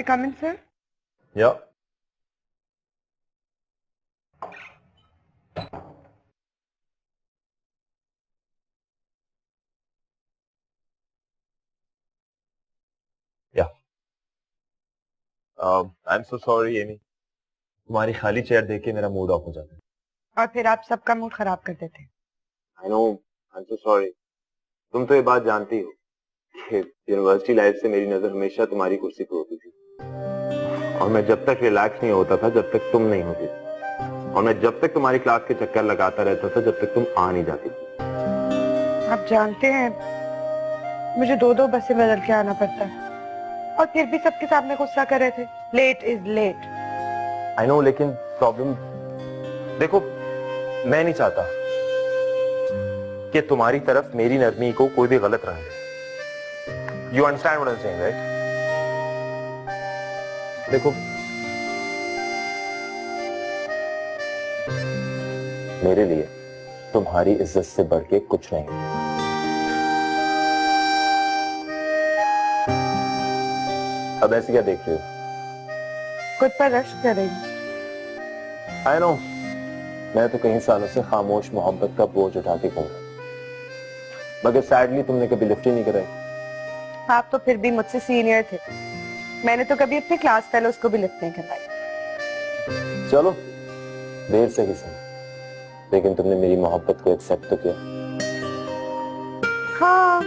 come in, sir? Yeah. Yeah. I'm so sorry, Amy. तुम्हारी खाली chair देख के मेरा मूड ऑफ हो जाता है। और फिर आप सबका मूड खराब कर देते हैं। I know, I'm so sorry. तुम तो ये बात जानती हो कि यूनिवर्सिटी लाइफ से मेरी नजर हमेशा तुम्हारी कुर्सी पर होती थी, और मैं जब तक रिलैक्स नहीं होता था जब तक तुम नहीं होती थी, और मैं जब तक तुम्हारी क्लास के चक्कर लगाता रहता था जब तक तुम आ नहीं जाती थी। आप जानते हैं मुझे 2-2 बसें बदल के आना पड़ता है, और फिर भी सबके सामने गुस्सा कर रहे थे। Late is late. I know, लेकिन प्रॉब्लम देखो, मैं नहीं चाहता कि तुम्हारी तरफ मेरी नरमी को कोई भी गलत रहे। You understand what I am saying, right? देखो, मेरे लिए तुम्हारी इज्जत से बढ़ के कुछ नहीं। अब ऐसे क्या देख रहे हो? खुद पर रश्क करेंगे। आई नो, मैं तो कई सालों से खामोश मोहब्बत का बोझ उठा के घूम, मगर सैडली तुमने कभी लिफ्ट ही नहीं कराई। आप तो फिर भी मुझसे सीनियर थे। मैंने तो कभी अपने क्लास फेलोज को भी लिफ्ट नहीं करवाई। चलो, देर से ही सही, लेकिन तुमने मेरी मोहब्बत को एक्सेप्ट तो किया। हाँ,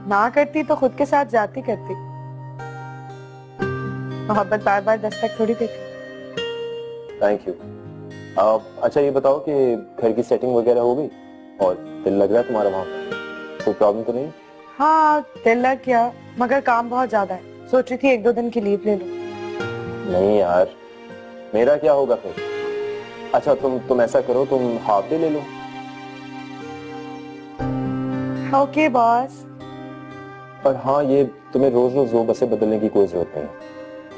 ना करती तो खुद के साथ जाती करती। मोहब्बत बार बार दस्तक थोड़ी देती। Thank you. अच्छा ये बताओ कि घर की सेटिंग वगैरह हो गई और दिल लग रहा है तुम्हारा वहां? कोई प्रॉब्लम तो नहीं? हाँ, दिल लग गया, मगर काम बहुत ज्यादा है। सोच रही थी 1-2 दिन की लीव ले लूं। नहीं यार, मेरा क्या होगा फिर? अच्छा तुम ऐसा करो, तुम हाफ डे ले लो। Okay boss. पर हाँ, ये तुम्हें रोज रोज 2 बसें बदलने की कोई जरूरत नहीं।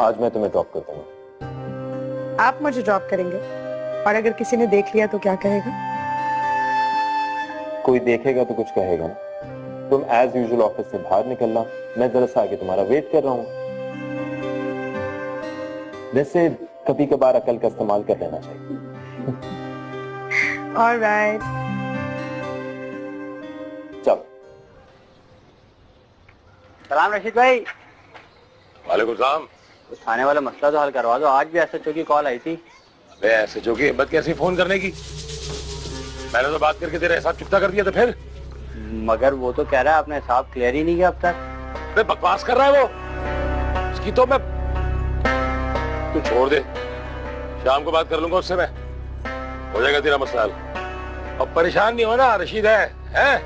आज मैं तुम्हें ड्रॉप कर दूंगा। आप मुझे ड्रॉप करेंगे, और अगर किसी ने देख लिया तो क्या कहेगा? कोई देखेगा तो कुछ कहेगा ना। तुम एज यूजुअल ऑफिस से बाहर निकलना, मैं जरा सा आके तुम्हारा वेट कर रहा हूँ। वैसे कभी कभार अकल का इस्तेमाल कर लेना चाहिए। ऑलराइट। चलो। सलाम रशीद भाई। वालेकुम सलाम। उस थाने वाला मसला तो हल करवा दो। आज भी एसएचओ की कॉल आई थी। अबे एसएचओ की हिम्मत कैसी फोन करने की? मैंने तो बात करके तेरा हिसाब चुकता कर दिया था। फिर मगर वो तो कह रहा है आपने हिसाब क्लियर ही नहीं किया अब तक। अबे बकवास कर रहा है वो। उसकी तो मैं, तू छोड़ दे, शाम को बात कर लूंगा उससे मैं। हो जाएगा तेरा मसला हल। अब परेशान नहीं होना, रशीद है, हैं?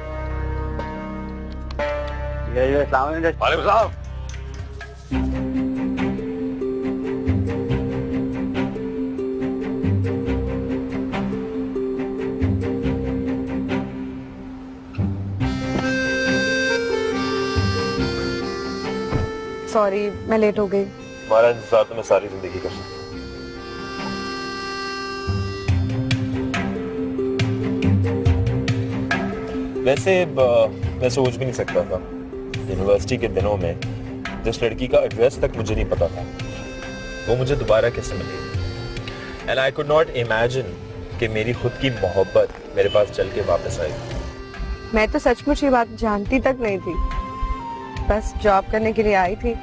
वालेकुम सलाम। सॉरी, मैं लेट हो गई। तुम्हारा इंतजार तो मैं सारी जिंदगी कर सकता हूँ। वैसे मैं सोच भी नहीं सकता था यूनिवर्सिटी के दिनों में जिस लड़की का एड्रेस तक मुझे नहीं पता था वो मुझे दोबारा कैसे मिलेगी। And I could not imagine कि मेरी खुद की मोहब्बत मेरे पास चल के वापस आएगी। मैं तो सचमुच ये बात जानती तक नहीं थी। बस जॉब करने के लिए आई थी,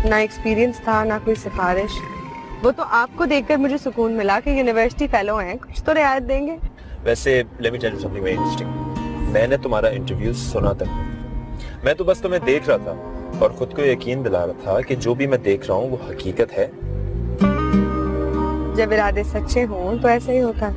ना एक्सपीरियंस था ना कोई सिफारिश। वो तो आपको देखकर मुझे सुकून मिला कि यूनिवर्सिटी फेलो हैं, कुछ तो रियायत देंगे। वैसे let me tell you something very interesting. मैंने तुम्हारा इंटरव्यू सुना तक नहीं। मैं तो बस तुम्हें देख रहा था और खुद को यकीन दिला रहा था कि जो भी मैं देख रहा हूँ वो हकीकत है। जब इरादे सच्चे हों तो ऐसा ही होता है।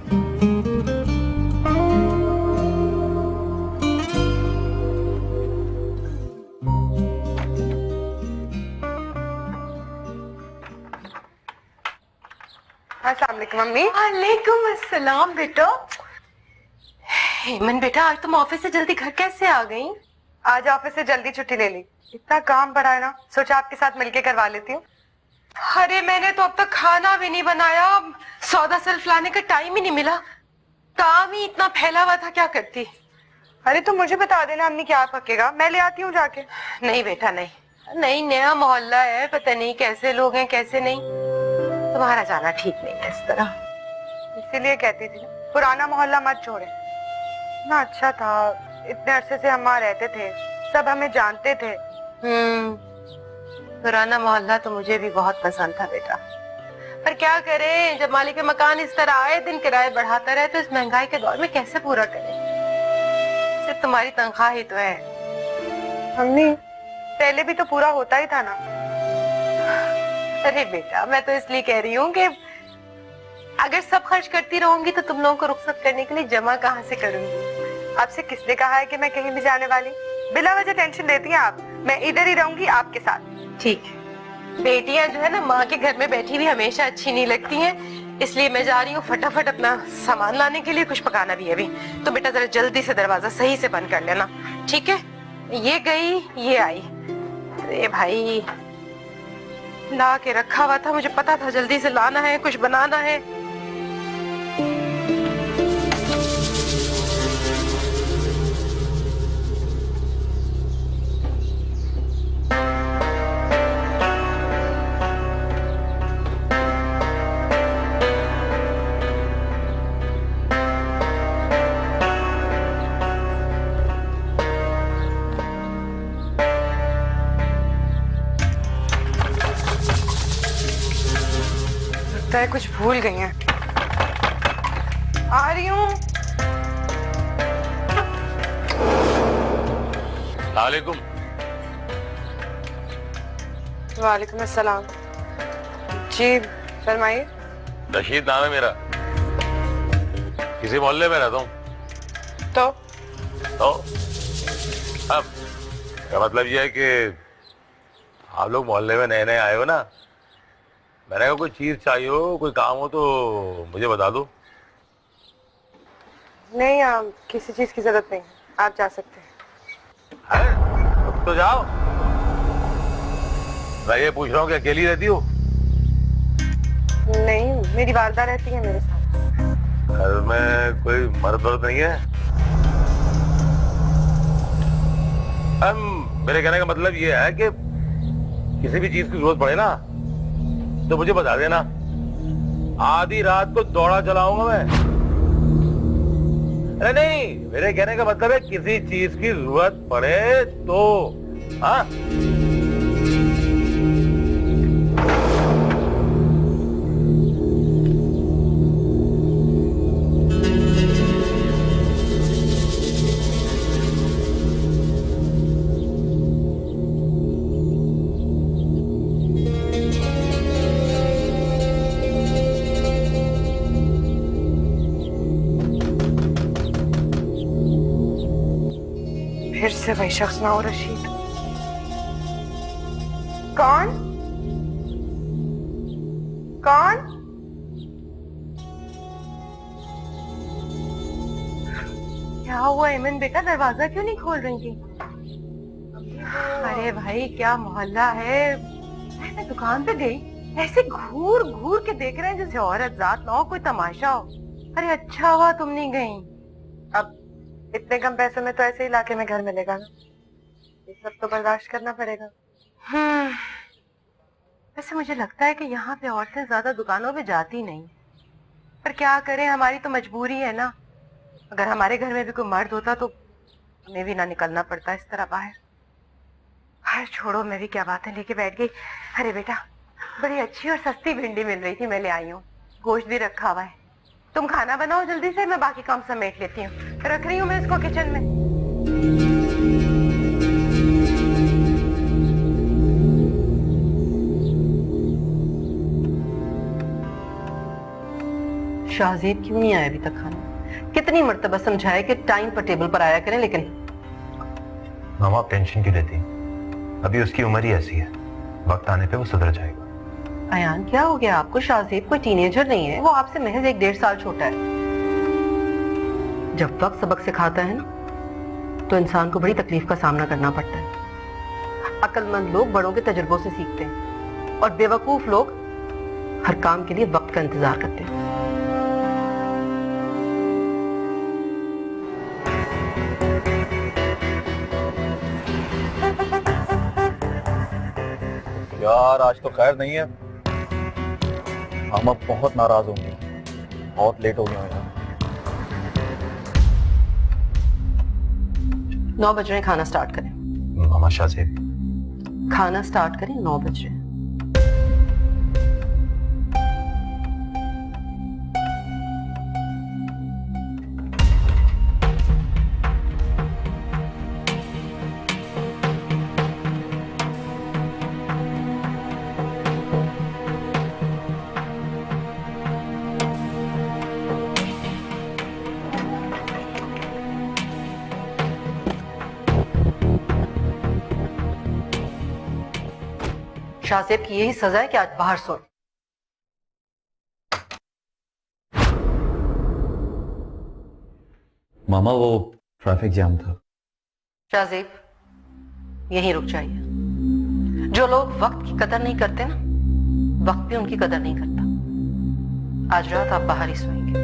अस्सलाम वालेकुम मम्मी। वालेकुम अस्सलाम बेटा। हेमन बेटा, आज तुम ऑफिस से जल्दी घर कैसे आ गई? आज ऑफिस से जल्दी छुट्टी ले ली, इतना काम पड़ा है ना, सोचा आपके साथ मिलके करवा लेती हूँ। अरे मैंने तो अब तक खाना भी नहीं बनाया, सौदा सिर्फ लाने का टाइम ही नहीं मिला। काम ही इतना फैला हुआ था, क्या करती? अरे तो मुझे बता देना अम्मी क्या पकेगा, मैं ले आती हूँ जाके। नहीं बेटा नहीं, नहीं, नया मोहल्ला है, पता नहीं कैसे लोग हैं कैसे नहीं। तुम्हारा जाना ठीक नहीं है इस तरह। इसीलिए कहती थी ना, पुराना मोहल्ला मत छोड़े ना। अच्छा था, इतने अरसे से हम वहाँ रहते थे, सब हमें जानते थे। पुराना मोहल्ला तो मुझे भी बहुत पसंद था बेटा, पर क्या करें, जब मालिक मकान इस तरह आए दिन किराए बढ़ाता रहे तो इस महंगाई के दौर में कैसे पूरा करें। सिर्फ तुम्हारी तनख्वाह ही तो है। अम्मी, पहले भी तो पूरा होता ही था ना। अरे बेटा, मैं तो इसलिए कह रही हूँ कि अगर सब खर्च करती रहूंगी तो तुम लोगों को रुखसत करने के लिए जमा कहाँ से करूंगी। आपसे किसने कहा है कि मैं कहीं भी जाने वाली? बिला वजह टेंशन लेती हैं आप। मैं इधर ही रहूंगी आपके साथ। ठीक है, बेटियां जो है ना माँ के घर में बैठी हुई हमेशा अच्छी नहीं लगती हैं, इसलिए मैं जा रही हूँ फटाफट अपना सामान लाने के लिए। कुछ पकाना भी है अभी, तो बेटा जरा जल्दी से दरवाजा सही से बंद कर लेना, ठीक है? ये गई, ये आई। अरे भाई, ला के रखा हुआ था, मुझे पता था जल्दी से लाना है, कुछ बनाना है। लगता है कुछ भूल गई हैं। आ रही हूँ। वालेकुम। वालेकुम अस्सलाम। जी फरमाइए। रशीद नाम है मेरा, किसी मोहल्ले में रहता हूँ। तो अब क्या मतलब ये है कि आप लोग मोहल्ले में नए नए आए हो ना, मैंने कहा कोई चीज चाहिए हो, कोई काम हो तो मुझे बता दो। नहीं, किसी चीज की जरूरत नहीं है, आप जा सकते हैं। अब तो जाओ। मैं ये पूछ रहा हूँ कि अकेली रहती हो? नहीं, मेरी वालदा रहती है मेरे साथ। घर में कोई मर्द वर्द नहीं है? मेरे कहने का मतलब ये है कि किसी भी चीज की जरूरत पड़े ना तो मुझे बता देना, आधी रात को दौड़ा चलाऊंगा मैं। अरे नहीं, मेरे कहने का मतलब है किसी चीज की जरूरत पड़े तो। हाँ, फिर से वही शख्स ना हो रशीद। कौन? क्या हुआ एमन बेटा, दरवाजा क्यों नहीं खोल रही थी? अरे भाई, क्या मोहल्ला है। मैं दुकान पे गई, ऐसे घूर घूर के देख रहे हैं जैसे औरत रात ना हो, कोई तमाशा हो। अरे अच्छा हुआ तुम नहीं गई। अब इतने कम पैसों में तो ऐसे ही इलाके में घर मिलेगा ना, ये सब तो बर्दाश्त करना पड़ेगा। वैसे मुझे लगता है कि यहाँ पे औरतें ज्यादा दुकानों पे जाती नहीं, पर क्या करें, हमारी तो मजबूरी है ना। अगर हमारे घर में भी कोई मर्द होता तो हमें भी ना निकलना पड़ता इस तरह बाहर। हर छोड़ो, मैं भी क्या बातें लेके बैठ गई। अरे बेटा, बड़ी अच्छी और सस्ती भिंडी मिल रही थी, मैं ले आई हूँ। गोश्त भी रखा हुआ है, तुम खाना बनाओ जल्दी से, मैं बाकी काम समेट लेती हूँ। रख रही हूँ मैं इसको किचन में। शाहजेब क्यों नहीं आया अभी तक खाना? कितनी मर्तबा समझाया कि टाइम पर टेबल पर आया करें, लेकिन मामा आप टेंशन क्यों लेती? अभी उसकी उम्र ही ऐसी है, वक्त आने पे वो सुधर जाएगा। अयान क्या हो गया आपको? शाहजेब कोई टीनेजर नहीं है, वो आपसे महज 1-1.5 साल छोटा है। जब वक्त सबक सिखाता है ना तो इंसान को बड़ी तकलीफ का सामना करना पड़ता है। अक्लमंद लोग बड़ों के तजुर्बों से सीखते हैं और बेवकूफ लोग हर काम के लिए वक्त का इंतजार करते हैं। यार आज तो खैर नहीं है, मामा बहुत नाराज होंगे, बहुत लेट हो गया यार। 9 बज रहे हैं, खाना स्टार्ट करें। मामा शाहजेब, खाना स्टार्ट करें, 9 बज रहे हैं। शाहजेब की यही सजा है कि आज बाहर सो। मामा वो ट्रैफिक जाम था। शाहजेब यहीं रुक जाइए। जो लोग वक्त की कदर नहीं करते ना, वक्त भी उनकी कदर नहीं करता। आज रात आप बाहर ही सोएंगे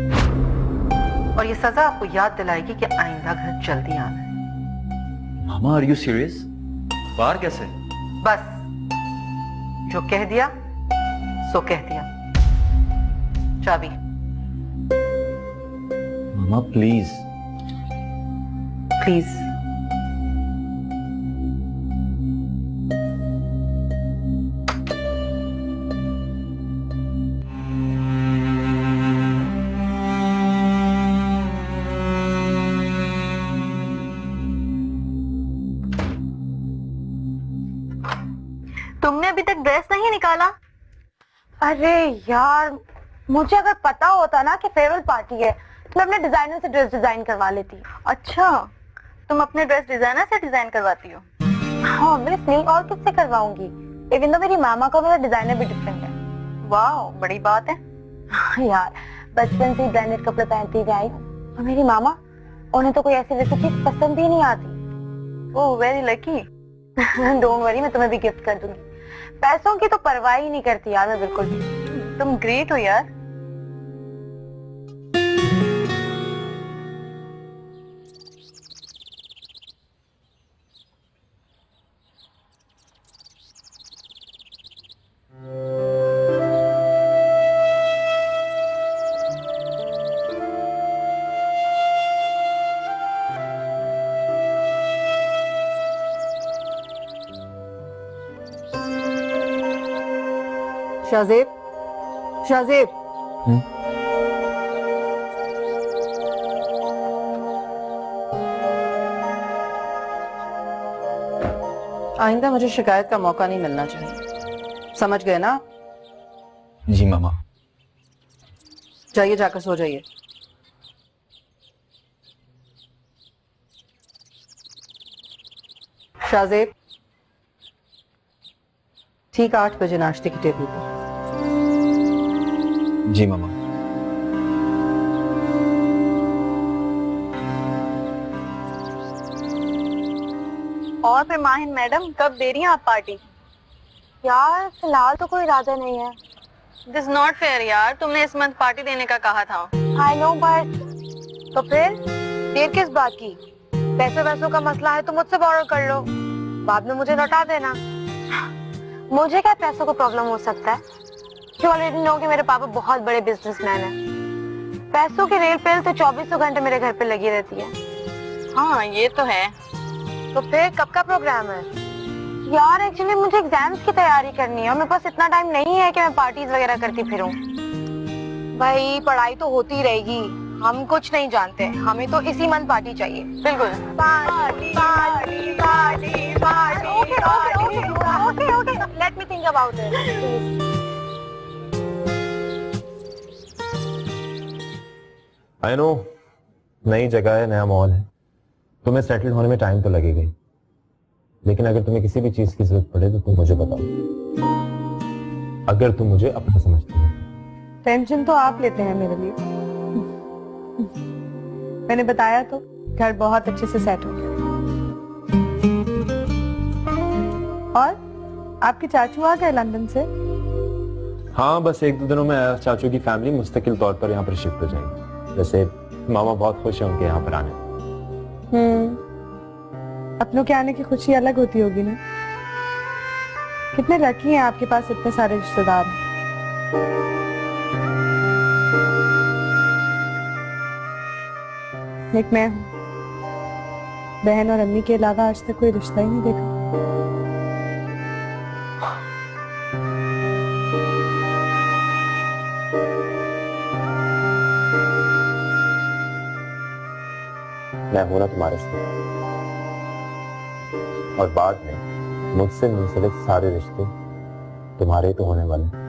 और ये सजा आपको याद दिलाएगी कि आइंदा घर जल्दी आना है। मामा आर यू सीरियस? बाहर कैसे? बस जो कह दिया सो कह दिया। चाबी। मामा प्लीज। प्लीज। तुमने अभी तक ड्रेस नहीं निकाला? अरे यार, मुझे अगर पता होता ना कि फेयरवेल पार्टी है तो मैं अपने डिजाइनर से ड्रेस डिजाइन करवा लेती। अच्छा, तुम अपने ड्रेस डिजाइनर से डिजाइन करवाती हो? हाँ ऑब्वियसली, और किससे करवाऊंगी? इवन तो मेरी मामा का मेरा डिजाइनर भी डिफरेंट है। वाह, बड़ी बात है। यार बचपन से ब्रांडेड कपड़े पहनती हुई आई और मेरी मामा, उन्हें तो कोई ऐसी वैसी चीज पसंद ही नहीं आती। Oh very lucky. Don't worry, मैं तुम्हें भी गिफ्ट कर दूंगी। पैसों की तो परवाह ही नहीं करती यार मैं बिल्कुल भी। तुम ग्रेट हो यार। शाहजेब, शाहजेब। आइंदा मुझे शिकायत का मौका नहीं मिलना चाहिए, समझ गए ना? जी मामा। जाइए, जाकर सो जाइए। शाहजेब, ठीक 8 बजे नाश्ते की टेबल पर। जी मामा। और फिर माहिन मैडम, कब दे रही हैं आप पार्टी? यार फिलहाल तो कोई इरादा नहीं है। दिस नॉट फेयर यार, तुमने इस मंथ पार्टी देने का कहा था। आई नो बट तो फिर देर किस बात की? पैसों का मसला है तो मुझसे बोरो कर लो, बाद में मुझे लौटा देना। मुझे क्या पैसों का प्रॉब्लम हो सकता है? You already know कि मेरे पापा बहुत बड़े बिजनेसमैन हैं। पैसों की रेल पेल तो 24 घंटे मेरे घर पे लगी रहती है। हाँ ये तो है। तो फिर कब का प्रोग्राम है? यार एक्चुअली मुझे एग्जाम्स की तैयारी करनी है और मेरे पास इतना टाइम नहीं है कि मैं पार्टीज वगैरह करती फिरूं। भाई पढ़ाई तो होती रहेगी, हम कुछ नहीं जानते, हमें तो इसी मंथ पार्टी चाहिए। बिल्कुल party party party party. Okay let me think about it please. I know, नई जगह है, नया माहौल है, तुम्हें सेटल होने में टाइम तो लगेगा ही, लेकिन अगर तुम्हें किसी भी चीज की जरूरत पड़े तो तुम मुझे बताओ, अगर तुम मुझे अपना समझते हो। टेंशन तो आप लेते हैं मेरे लिए। मैंने बताया तो, घर बहुत अच्छे से सेट हो गया। और आपके चाचू आ गए लंदन से? हाँ, बस 1-2 दिनों में चाचू की फैमिली मुस्तकिल तौर पर यहाँ पर शिफ्ट हो जाएगी। वैसे मामा बहुत खुश है उनके यहाँ पर आने। अपनों के आने की खुशी अलग होती होगी ना। कितने लकी हैं आपके पास इतने सारे रिश्तेदार हैं। एक मैं हूँ, बहन और अम्मी के अलावा आज तक कोई रिश्ता ही नहीं देखा। मैं हूं ना तुम्हारे साथ, और बाद में मुझसे मुंसलिक सारे रिश्ते तुम्हारे तो होने वाले।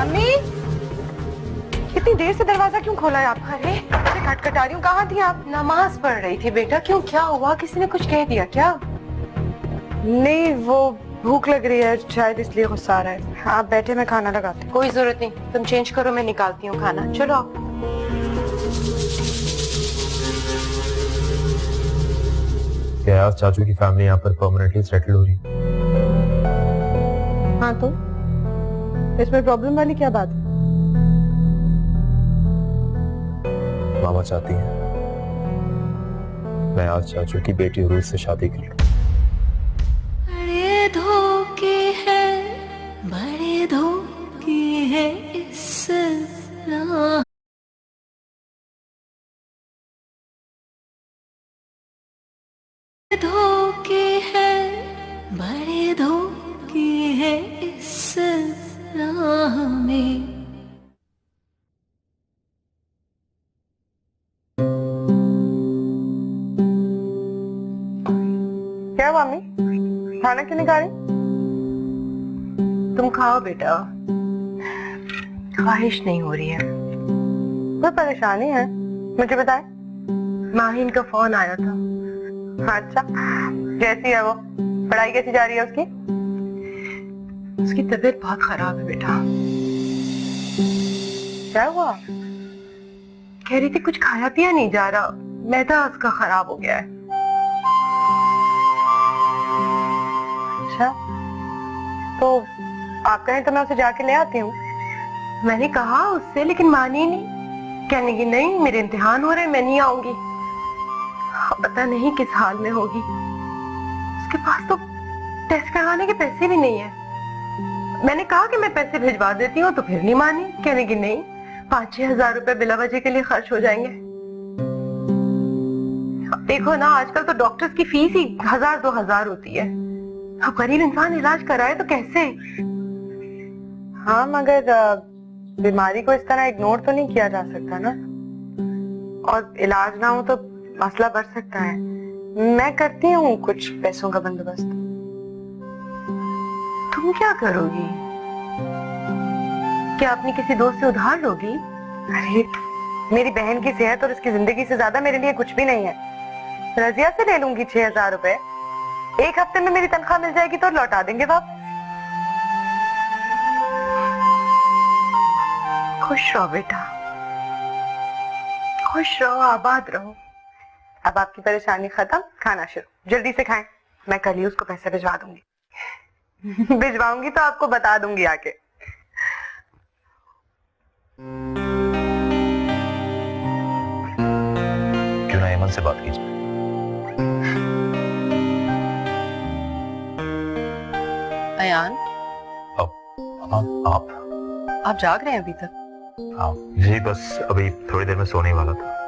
अम्मी, इतनी देर से दरवाजा क्यों खोला है आप? अरे खटखटा रही हूँ, कहाँ थी आप? नमाज पढ़ रही थी बेटा। क्यों, क्या हुआ? किसी ने कुछ कह दिया क्या? नहीं, वो भूख लग रही है शायद, इसलिए गुस्सा आ रहा है। आप बैठे, मैं खाना लगाती हूँ। कोई जरूरत नहीं, तुम चेंज करो, मैं निकालती हूँ खाना। चलो आओ। क्या चाचू की फैमिली यहाँ पर परमानेंटली सेटल हो रही है? हाँ, तो इसमें प्रॉब्लम वाली क्या बात है? मामा चाहती हैं मैं आज चाचू की बेटी उरूज से शादी कर लूं। बड़े धोखे हैं, बड़े धोखे हैं इस राह। धोखे हैं, बड़े धोखे हैं इस राह में। क्या हुआ अम्मी, खाना क्यों नहीं खा रही? तुम खाओ बेटा, ख्वाहिश नहीं हो रही है। कोई परेशानी है मुझे बताएं। माहिन का फोन आया था। अच्छा, कैसी है वो? पढ़ाई कैसी जा रही है उसकी? उसकी तबीयत बहुत खराब है बेटा। क्या हुआ? कह रही थी कुछ खाया पिया नहीं जा रहा, मैदा उसका खराब हो गया है। अच्छा, तो आप कहें तो मैं उसे जाके ले आती हूँ। मैंने कहा उससे, लेकिन मानी नहीं। कहने की नहीं, मेरे इम्तिहान हो रहे हैं, मैं नहीं आऊंगी। पता नहीं किस हाल में होगी। उसके पास तो टेस्ट करवाने के पैसे भी नहीं है। मैंने कहा कि मैं पैसे भिजवा देती हूँ, तो फिर नहीं मानी। कहने की नहीं, 5-6 हजार रुपए बिला वजह के लिए खर्च हो जाएंगे। देखो ना, आजकल तो डॉक्टर्स की फीस ही 1000-2000 होती है। अब गरीब इंसान इलाज कराए तो कैसे? हाँ, मगर बीमारी को इस तरह इग्नोर तो नहीं किया जा सकता ना, और इलाज ना हो तो मसला बढ़ सकता है। मैं करती हूँ कुछ पैसों का बंदोबस्त। तुम क्या करोगी? क्या अपनी किसी दोस्त से उधार लोगी? अरे, मेरी बहन की सेहत और उसकी जिंदगी से ज्यादा मेरे लिए कुछ भी नहीं है। रजिया से ले लूंगी 6000 रुपए। एक हफ्ते में मेरी तनख्वाह मिल जाएगी तो लौटा देंगे वापस। खुश रहो बेटा, खुश रहो, आबाद रहो। अब आपकी परेशानी खत्म, खाना शुरू। जल्दी से खाएं, मैं कल ही उसको पैसे भिजवा दूंगी। भिजवाऊंगी तो आपको बता दूंगी आके। क्यों ना ऐमन से बात कीजिए। अयान, आप जाग रहे हैं अभी तक? हाँ जी, बस अभी थोड़ी देर में सोने वाला था।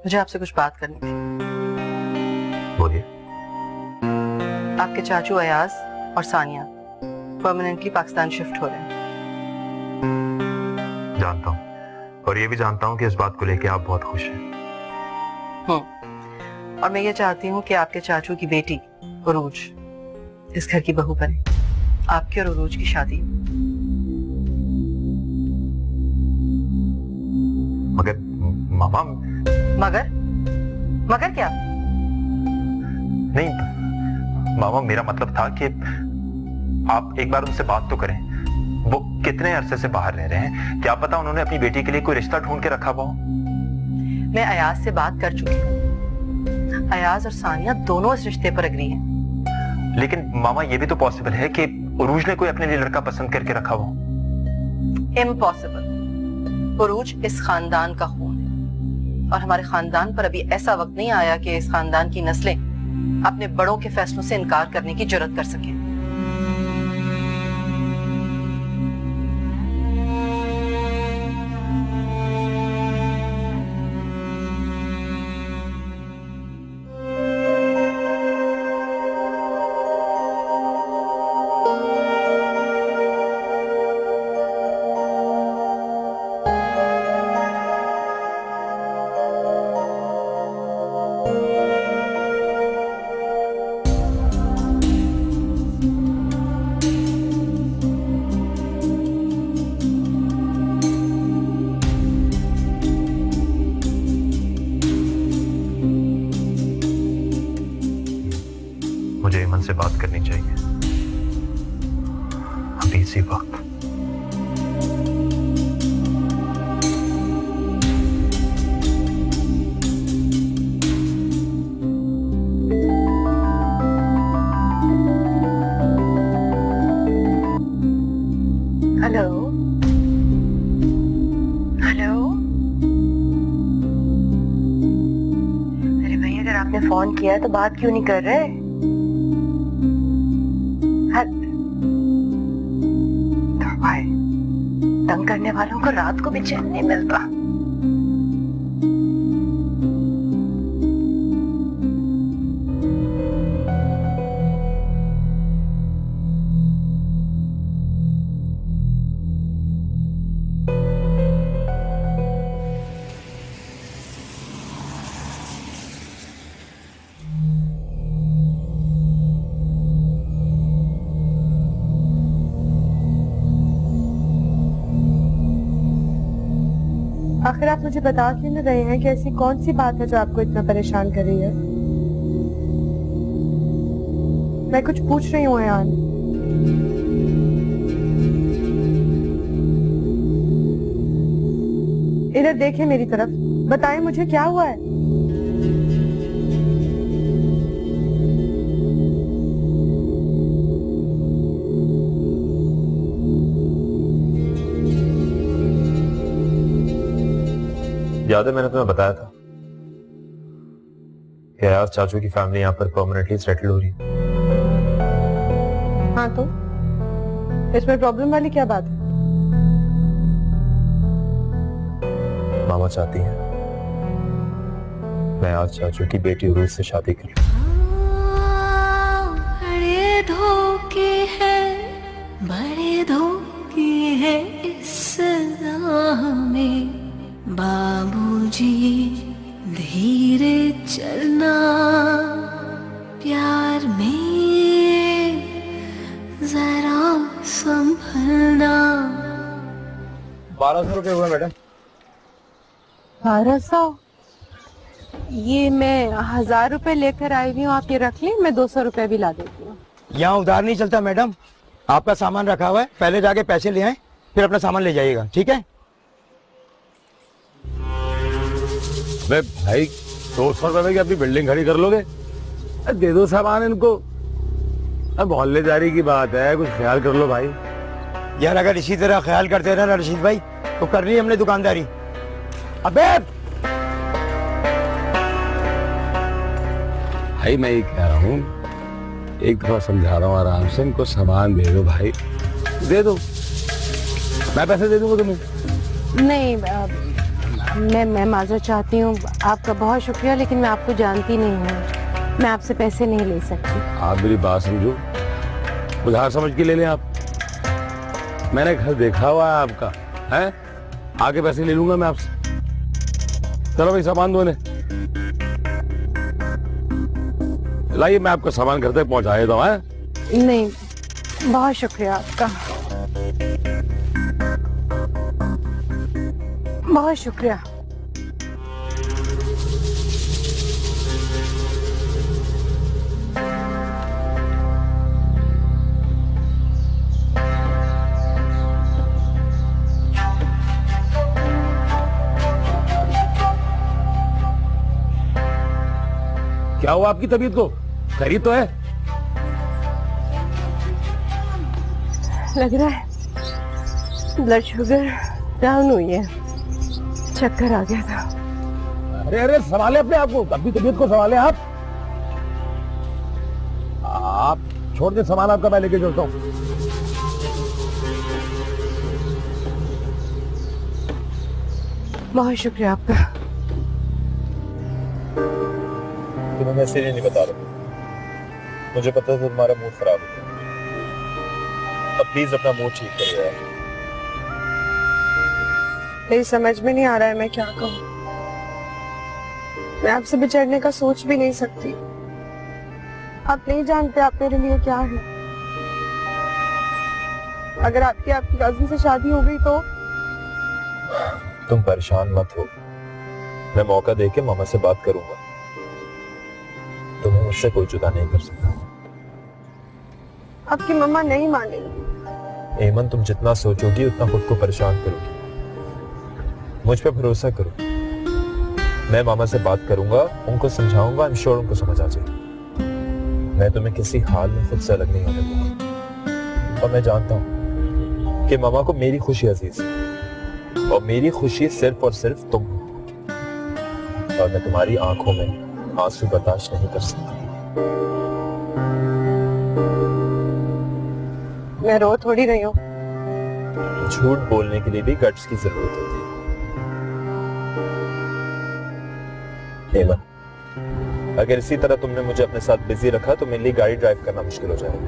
मुझे आपसे कुछ बात करनी थी। बोलिए। आपके चाचू अयाज और सानिया परमानेंटली पाकिस्तान शिफ्ट हो रहे हैं। जानता हूँ, और ये भी जानता हूँ कि इस बात को लेके आप बहुत खुश हैं। और मैं ये चाहती हूँ कि आपके चाचू की बेटी उरूज इस घर की बहू बने। आपकी और उरूज की शादी। मगर मामा। मगर? मगर क्या? नहीं मामा, मेरा मतलब था कि आप एक बार उनसे बात तो करें। वो कितने अरसे से बाहर रह रहे हैं, क्या पता उन्होंने अपनी बेटी के लिए कोई रिश्ता ढूंढ के रखा हुआ हो। मैं अयाज से बात कर चुकी हूँ। अयाज और सानिया दोनों इस रिश्ते पर एग्री हैं। लेकिन मामा ये भी तो पॉसिबल है कि उरूज ने कोई अपने लिए लड़का पसंद करके रखा हो। इम्पॉसिबल। उरूज इस खानदान का खून है और हमारे खानदान पर अभी ऐसा वक्त नहीं आया कि इस खानदान की नस्लें अपने बड़ों के फैसलों से इनकार करने की जुर्रत कर सकें। मुझे इमन से बात करनी चाहिए अभी इसी वक्त। Hello hello. अरे भाई, अगर आपने फोन किया है तो बात क्यों नहीं कर रहे? तंग करने वालों को रात को भी चैन नहीं मिलता। आखिर आप मुझे बता क्यों नहीं रहे हैं कि ऐसी कौन सी बात है जो आपको इतना परेशान कर रही है? मैं कुछ पूछ रही हूँ अयान। इधर देखिए मेरी तरफ, बताएं मुझे क्या हुआ है। याद है मैंने तुम्हें बताया था कि अयाज चाचू की फैमिली यहाँ पर परमानेंटली सेटल हो रही है। हाँ तो इसमें प्रॉब्लम वाली क्या बात है? मामा चाहती हैं मैं आज चाचू की बेटी उरूज से शादी कर लूं। बड़े धोखे हैं, बड़े धोखे हैं इस राह में बाबूजी, धीरे चलना प्यार में जरा संभलना। 1200 रुपये हुए मैडम। 1200? ये मैं 1000 रुपए लेकर आई हुई हूँ, आप ये रख लें, मैं 200 रुपए भी ला देती हूँ। यहाँ उधार नहीं चलता मैडम, आपका सामान रखा हुआ है, पहले जाके पैसे ले आए फिर अपना सामान ले जाइएगा, ठीक है? भाई 200 रुपए में क्या अपनी बिल्डिंग खड़ी कर लोगे? दे दो सामान इनको। अब मोहल्लेदारी की बात है, कुछ ख्याल कर लो भाई। यार अगर इसी तरह ख्याल करते रहे ना रशीद भाई तो करनी है हमने दुकानदारी। अबे भाई मैं ये कह रहा हूँ, एक दफा समझा रहा हूँ आराम से, इनको सामान दे दो भाई, दे दो, मैं पैसे दे दूंगा तुम्हें। नहीं, मैं माजरत चाहती हूँ, आपका बहुत शुक्रिया, लेकिन मैं आपको जानती नहीं हूँ, मैं आपसे पैसे नहीं ले सकती। आप मेरी बात समझो, उधार समझ के ले लें आप। मैंने घर देखा हुआ है आपका, है? आगे पैसे ले लूंगा मैं आपसे। चलो भाई सामान दो इन्हें। लाइए मैं आपका सामान घर तक पहुंचा देता हूँ। नहीं, बहुत शुक्रिया आपका, बहुत शुक्रिया। क्या हुआ आपकी तबीयत को? खैरियत तो है? लग रहा है ब्लड शुगर डाउन हुई है, चक्कर आ गया था। अरे अरे संभाले अपने आप को, अपनी तबीयत को संभाले आप छोड़ दे सामान आपका, मैं लेके चलता हूँ। बहुत शुक्रिया आपका। तुम्हें मैं इसलिए नहीं बता रहा, मुझे पता था तुम्हारा मूड खराब हो गया। अब प्लीज अपना मूड ठीक करो यार। मेरी समझ में नहीं आ रहा है मैं क्या कहूँ। मैं आपसे बिछड़ने का सोच भी नहीं सकती। आप नहीं जानते आप मेरे लिए क्या है। अगर आपकी कजिन से शादी हो गई तो? तुम परेशान मत हो, मैं मौका देके मामा से बात करूंगा। तुम्हें मुझसे कोई जुदा नहीं कर सकता। आपकी मम्मा नहीं मानेगी। एमन, तुम जितना सोचोगी उतना खुद को परेशान करोगी। मुझ पे भरोसा करो, मैं मामा से बात करूंगा, उनको समझाऊंगा, आई एम श्योर उनको समझ आ जाएगी। मैं तुम्हें किसी हाल में खुद से अलग नहीं होने दूंगा। और मैं जानता हूं कि मामा को मेरी खुशी अजीज है, और मेरी खुशी सिर्फ और सिर्फ तुम हो। और मैं तुम्हारी आंखों में आंसू बर्दाश्त नहीं कर सकता। मैं रो थोड़ी रही हूँ। झूठ बोलने के लिए भी गट्स की जरूरत होती है। एमन, अगर इसी तरह तुमने मुझे अपने साथ बिजी रखा तो मेरे लिए गाड़ी ड्राइव करना मुश्किल हो जाएगा।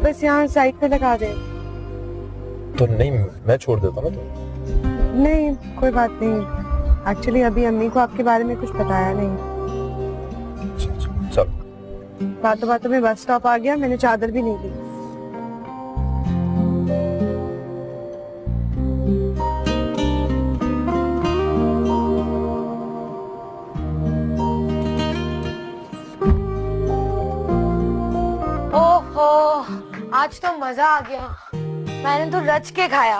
बस यहाँ साइड पे लगा दे। तो नहीं, मैं छोड़ देता ना तुम। नहीं कोई बात नहीं। एक्चुअली अभी अम्मी को आपके बारे में कुछ बताया नहीं। चल। बातों बातों में बस स्टॉप आ गया, मैंने चादर भी नहीं दी। आज तो मजा आ गया, मैंने तो रच के खाया।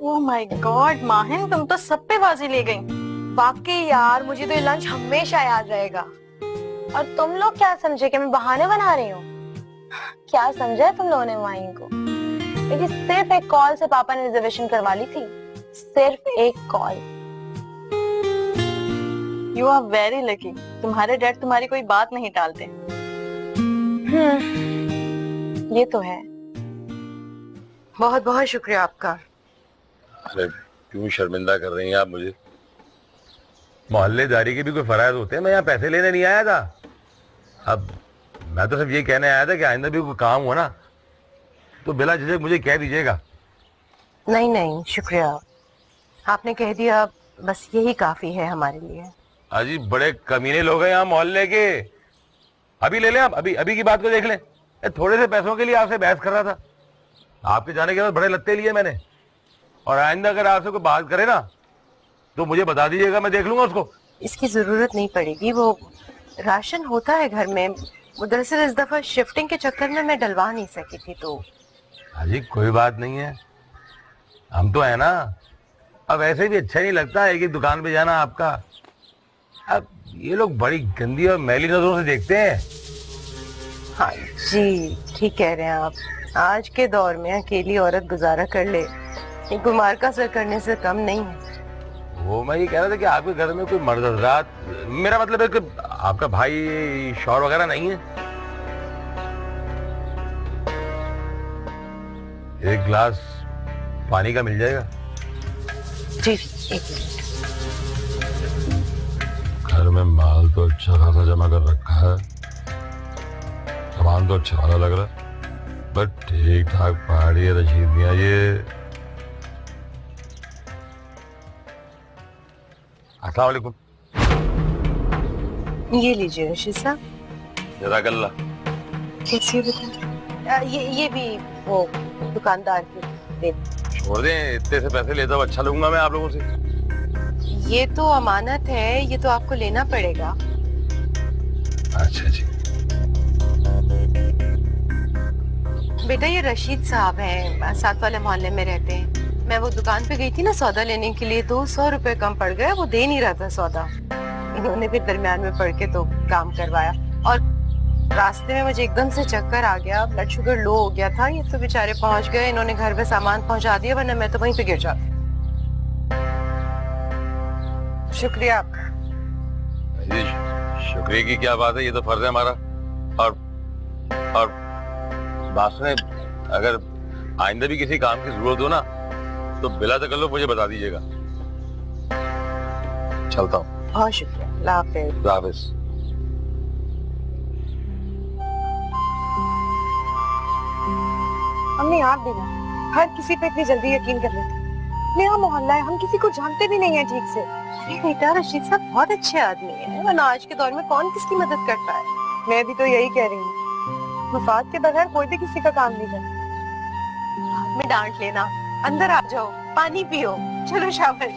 ओह माय गॉड माहिन, तुम तो सब पे बाजी ले गई। वाकई यार, मुझे तो ये लंच हमेशा याद रहेगा। और तुम लोग क्या समझे कि मैं बहाने बना रही हूँ? क्या समझा है तुम लोगों ने माहिन को? मेरी सिर्फ एक कॉल से पापा ने रिजर्वेशन करवा ली थी, सिर्फ एक call. You are very lucky, तुम्हारे डैड तुम्हारी कोई बात नहीं टालते। ये तो है। बहुत बहुत शुक्रिया आपका। अरे क्यों शर्मिंदा कर रही हैं आप मुझे? मोहल्लेदारी के भी कोई फराइज होते हैं। मैं यहाँ पैसे लेने नहीं आया था। अब मैं तो सिर्फ ये कहने आया था कि आइंदा भी कोई काम हो ना तो बिला झिझक मुझे कह दीजिएगा। नहीं नहीं शुक्रिया, आपने कह दिया, बस यही काफी है हमारे लिए। अजी बड़े कमीने लोग हैं यहाँ मोहल्ले के। अभी ले लें आप, अभी की बात को देख लें। थोड़े से पैसों के लिए आपसे बहस कर रहा था। आपके जाने के बाद बड़े लत्ते लिए मैंने। और आइंदा अगर आपसे कोई बात करे ना तो मुझे बता दीजिएगा, मैं देख लूंगा उसको। इसकी जरूरत नहीं पड़ेगी, वो राशन होता है घर में। वो दरअसल इस दफा शिफ्टिंग के चक्कर में मैं डलवा नहीं सकी थी तो। अजी कोई बात नहीं है, हम तो है ना। अब ऐसे भी अच्छा नहीं लगता है कि दुकान पे जाना आपका। अब ये लोग बड़ी गंदी और मैली नजरों से देखते हैं। हाँ जी, ठीक कह रहे हैं आप। आज के दौर में अकेली औरत गुजारा कर ले, ये कुमार का सर करने से कम नहीं है। वो मैं ये कह रहा था कि आपके घर में कोई मर्द हजरात, मेरा मतलब है कि आपका भाई शौहर वगैरह नहीं है? एक गिलास पानी का मिल जाएगा? जी एक मिनट। घर में माल तो अच्छा खासा जमा कर रखा है, सामान तो अच्छा वाला लग रहा है, बट ठीक ठाक पहाड़ी रसीदियां ये। अस्सलाम वालेकुम। ये लीजिए रशीद साहब। जज़ाकल्लाह। कैसी है बता? ये भी वो दुकानदार के दे। छोड़ दें, इतने से पैसे लेता हूँ अच्छा लगूंगा मैं आप लोगों से। ये तो अमानत है, ये तो आपको लेना पड़ेगा। अच्छा जी। बेटा ये रशीद साहब हैं, साथ वाले मोहल्ले में रहते हैं। मैं वो दुकान पे गई थी ना सौदा लेने के लिए, तो 100 रुपए कम पड़ गए, वो दे नहीं रहा था सौदा। इन्होंने फिर दरमियान में पड़ के तो काम करवाया, और रास्ते में मुझे एकदम से चक्कर आ गया, ब्लड शुगर लो हो गया था। ये तो बेचारे पहुंच गए, इन्होंने घर पे सामान पहुंचा दिया, वरना मैं तो वहीं पे गिर जाती। शुक्रिया आपका। जी, शुक्रिया की क्या बात है, ये तो फर्ज है हमारा। और बात सुने, अगर आइंदा भी किसी काम की जरूरत हो ना तो बिला तकल्लुफ मुझे बता दीजिएगा। चलता हूँ। बहुत शुक्रिया, अल्लाह हाफिज। अल्लाह हाफिज। हमने आप भी ना हर किसी पे इतनी जल्दी यकीन कर लेते। नया मोहल्ला है, हम किसी को जानते भी नहीं है ठीक से। बेटा रशीद साहब बहुत अच्छे आदमी है, वरना आज के दौर में कौन किसकी मदद करता है। मैं भी तो यही कह रही हूँ, मुफाद के बगैर कोई भी किसी का काम नहीं करता। में डांट लेना, अंदर आ जाओ, पानी पियो, चलो शाबाश।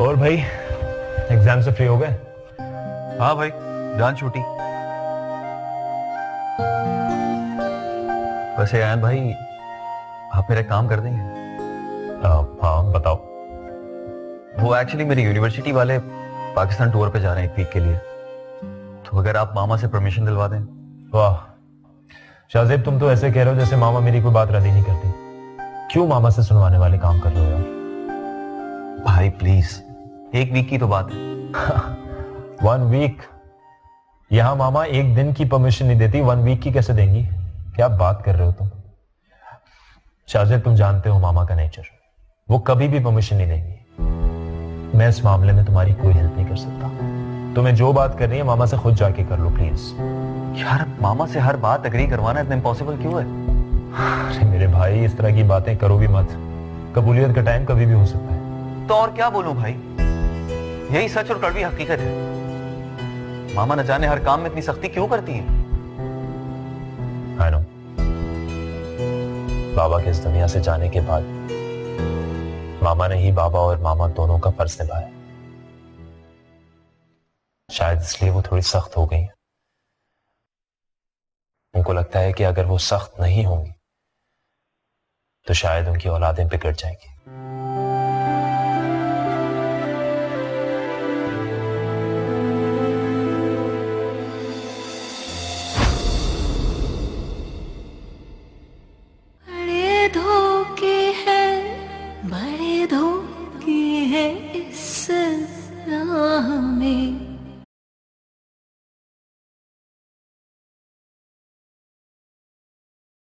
और भाई एग्जाम से फ्री हो गए? हाँ भाई, जान छूटी। वैसे आयन भाई, आप मेरा काम कर देंगे? हाँ बताओ। वो एक्चुअली मेरी यूनिवर्सिटी वाले पाकिस्तान टूर पे जा रहे हैं 1 वीक के लिए, तो अगर आप मामा से परमिशन दिलवा दें। वाह शाहजेब, तुम तो ऐसे कह रहे हो जैसे मामा मेरी कोई बात रद्द ही नहीं करती। क्यों मामा से सुनवाने वाले काम कर रहे हो यार? भाई प्लीज, 1 वीक की तो बात है। 1 वीक? यहां मामा 1 दिन की परमिशन नहीं देती, 1 वीक की कैसे देंगी? क्या बात कर रहे हो तुम? शाहजेब, तुम जानते हो मामा का नेचर, वो कभी भी परमिशन नहीं देंगी। मैं इस मामले में तुम्हारी कोई हेल्प नहीं कर सकता। तुम्हें जो बात करनी है मामा से खुद जाके कर लो प्लीज। यार मामा से हर बात एग्री करवाना इतना इम्पॉसिबल क्यों है? अरे मेरे भाई, इस तरह की बातें करो भी मत। कबूलियत का टाइम कभी भी हो सकता है। तो और क्या बोलूं भाई, यही सच और कड़वी हकीकत है। मामा न जाने हर काम में इतनी सख्ती क्यों करती है। I know। बाबा के इस दुनिया से जाने के बाद मामा ने ही बाबा और मामा दोनों का फर्ज निभाया। शायद इसलिए वो थोड़ी सख्त हो गई हैं। उनको लगता है कि अगर वो सख्त नहीं होंगी तो शायद उनकी औलादें बिगड़ जाएंगी। बड़े धोखे हैं, बड़े धोखे हैं इस राह में।